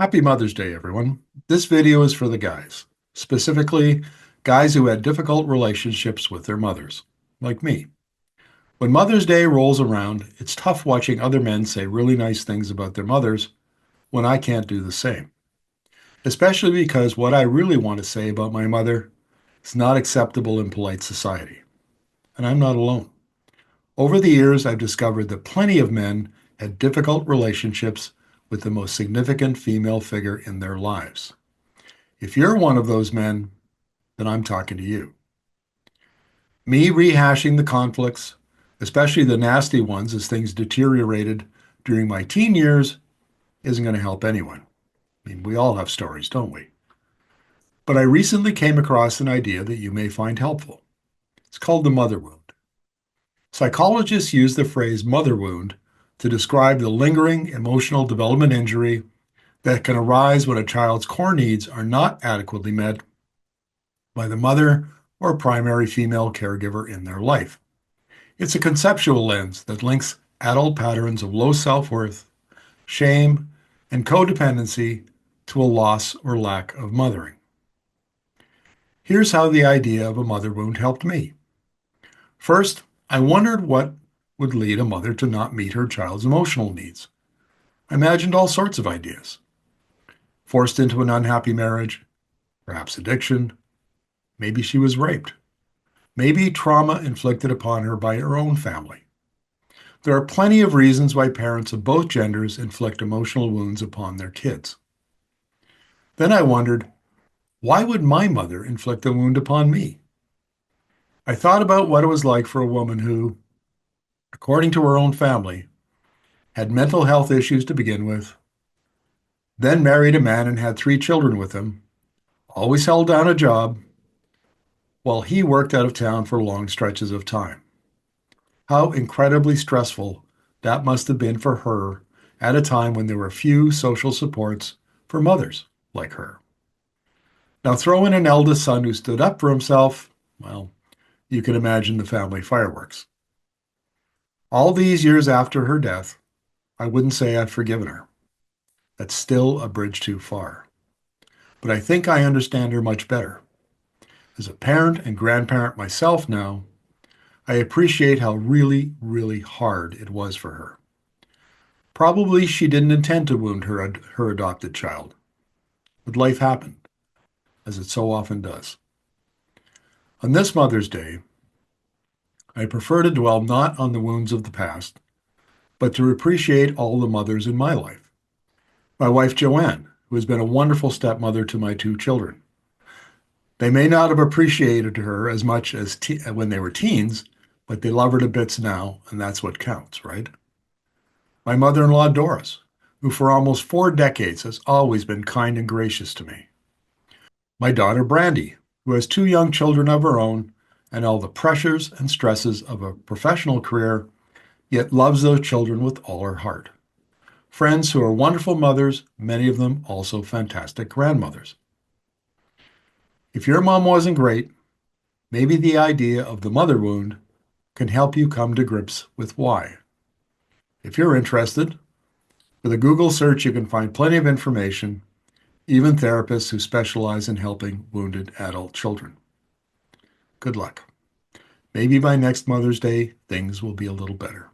Happy Mother's Day, everyone. This video is for the guys, specifically guys who had difficult relationships with their mothers, like me. When Mother's Day rolls around, it's tough watching other men say really nice things about their mothers when I can't do the same, especially because what I really want to say about my mother is not acceptable in polite society. And I'm not alone. Over the years, I've discovered that plenty of men had difficult relationships with the most significant female figure in their lives. If you're one of those men, then I'm talking to you. Me rehashing the conflicts, especially the nasty ones as things deteriorated during my teen years, isn't going to help anyone. I mean, we all have stories, don't we? But I recently came across an idea that you may find helpful. It's called the mother wound. Psychologists use the phrase mother wound to describe the lingering emotional development injury that can arise when a child's core needs are not adequately met by the mother or primary female caregiver in their life. It's a conceptual lens that links adult patterns of low self-worth, shame, and codependency to a loss or lack of mothering. Here's how the idea of a mother wound helped me. First, I wondered what would lead a mother to not meet her child's emotional needs. I imagined all sorts of ideas. Forced into an unhappy marriage, perhaps addiction, maybe she was raped, maybe trauma inflicted upon her by her own family. There are plenty of reasons why parents of both genders inflict emotional wounds upon their kids. Then I wondered, why would my mother inflict a wound upon me? I thought about what it was like for a woman who, according to her own family, had mental health issues to begin with, then married a man and had 3 children with him, always held down a job, while he worked out of town for long stretches of time. How incredibly stressful that must have been for her at a time when there were few social supports for mothers like her. Now throw in an eldest son who stood up for himself, well, you can imagine the family fireworks. All these years after her death, I wouldn't say I've forgiven her. That's still a bridge too far. But I think I understand her much better. As a parent and grandparent myself now, I appreciate how really, really hard it was for her. Probably she didn't intend to wound her adopted child, but life happened, as it so often does. On this Mother's Day, I prefer to dwell not on the wounds of the past, but to appreciate all the mothers in my life. My wife, Joanne, who has been a wonderful stepmother to my 2 children. They may not have appreciated her as much as when they were teens, but they love her to bits now, and that's what counts, right? My mother-in-law, Doris, who for almost 4 decades has always been kind and gracious to me. My daughter, Brandy, who has 2 young children of her own and all the pressures and stresses of a professional career, yet loves those children with all her heart. Friends who are wonderful mothers, many of them also fantastic grandmothers. If your mom wasn't great, maybe the idea of the mother wound can help you come to grips with why. If you're interested, with a Google search, you can find plenty of information, even therapists who specialize in helping wounded adult children. Good luck. Maybe by next Mother's Day, things will be a little better.